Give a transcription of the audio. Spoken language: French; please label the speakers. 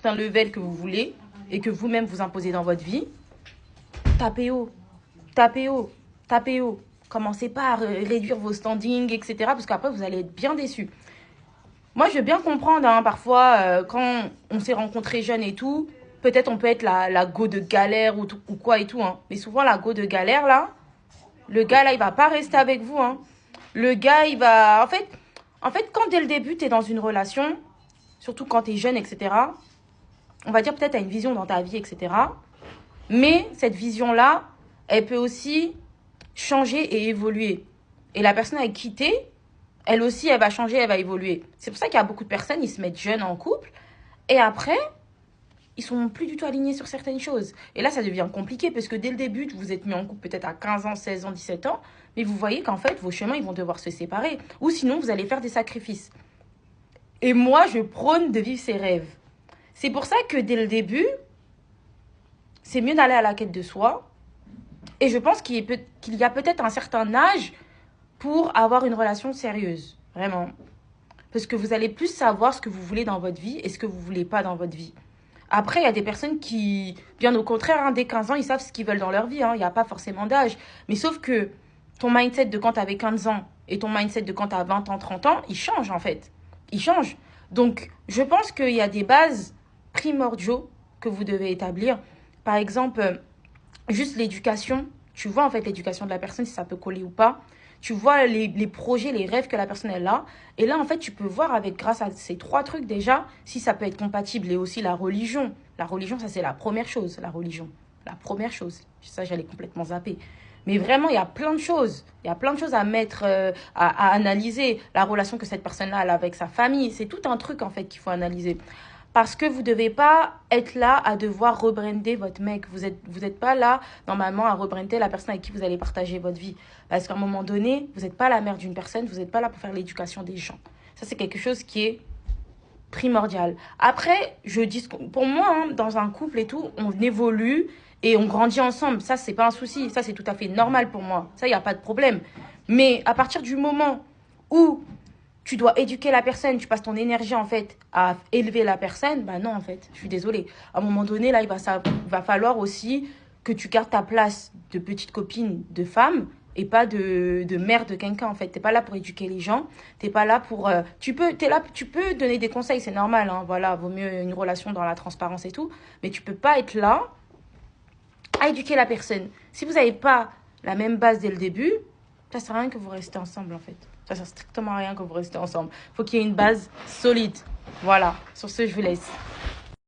Speaker 1: certain level que vous voulez et que vous-même vous imposez dans votre vie, tapez haut, tapez haut, tapez haut. Commencez pas à réduire vos standings, etc. Parce qu'après, vous allez être bien déçus. Moi, je veux bien comprendre, hein, parfois, quand on s'est rencontrés jeunes et tout, peut-être on peut être la go de galère ou quoi et tout. Hein. Mais souvent, la go de galère, là, le gars, là, il va pas rester avec vous. Hein. Le gars, il va... En fait, quand dès le début, tu es dans une relation, surtout quand tu es jeune, etc., on va dire peut-être tu as une vision dans ta vie, etc. Mais cette vision-là, elle peut aussi changer et évoluer. Et la personne avec qui t'es, elle aussi, elle va changer, elle va évoluer. C'est pour ça qu'il y a beaucoup de personnes, ils se mettent jeunes en couple. Et après, ils sont plus du tout alignés sur certaines choses. Et là, ça devient compliqué parce que dès le début, vous vous êtes mis en couple peut-être à 15 ans, 16 ans, 17 ans. Mais vous voyez qu'en fait, vos chemins, ils vont devoir se séparer. Ou sinon, vous allez faire des sacrifices. Et moi, je prône de vivre ses rêves. C'est pour ça que dès le début, c'est mieux d'aller à la quête de soi. Et je pense qu'il y a peut-être un certain âge pour avoir une relation sérieuse. Vraiment. Parce que vous allez plus savoir ce que vous voulez dans votre vie et ce que vous voulez pas dans votre vie. Après, il y a des personnes qui, bien au contraire, hein, dès 15 ans, ils savent ce qu'ils veulent dans leur vie. Hein, il n'y a pas forcément d'âge. Mais sauf que ton mindset de quand tu avais 15 ans et ton mindset de quand tu as 20 ans, 30 ans, il change en fait. Il change. Donc, je pense qu'il y a des bases primordiaux que vous devez établir. Par exemple, juste l'éducation. Tu vois en fait l'éducation de la personne, si ça peut coller ou pas. Tu vois les projets, les rêves que la personne elle a. Et là, en fait, tu peux voir grâce à ces trois trucs déjà, si ça peut être compatible. Et aussi la religion. La religion, ça c'est la première chose, la religion. La première chose. Ça, j'allais complètement zapper. Mais vraiment, il y a plein de choses. Il y a plein de choses à mettre, à analyser. La relation que cette personne-là a avec sa famille. C'est tout un truc, en fait, qu'il faut analyser. Parce que vous ne devez pas être là à devoir rebrander votre mec. Vous êtes pas là, normalement, à rebrander la personne avec qui vous allez partager votre vie. Parce qu'à un moment donné, vous n'êtes pas la mère d'une personne, vous n'êtes pas là pour faire l'éducation des gens. Ça, c'est quelque chose qui est primordial. Après, je dis, pour moi, hein, dans un couple et tout, on évolue et on grandit ensemble. Ça, c'est pas un souci. Ça, c'est tout à fait normal pour moi. Ça, il n'y a pas de problème. Mais à partir du moment où tu dois éduquer la personne, tu passes ton énergie en fait à élever la personne, bah non en fait, je suis désolée. À un moment donné, là, il va falloir aussi que tu gardes ta place de petite copine, de femme, et pas de mère de quelqu'un en fait. T'es pas là pour éduquer les gens, t'es pas là pour... tu peux donner des conseils, c'est normal, hein, voilà, vaut mieux une relation dans la transparence et tout, mais tu peux pas être là à éduquer la personne. Si vous n'avez pas la même base dès le début, ça sert à rien que vous restez ensemble en fait. Ça sert strictement à rien que vous restez ensemble. Faut qu'il y ait une base solide. Voilà. Sur ce, je vous laisse.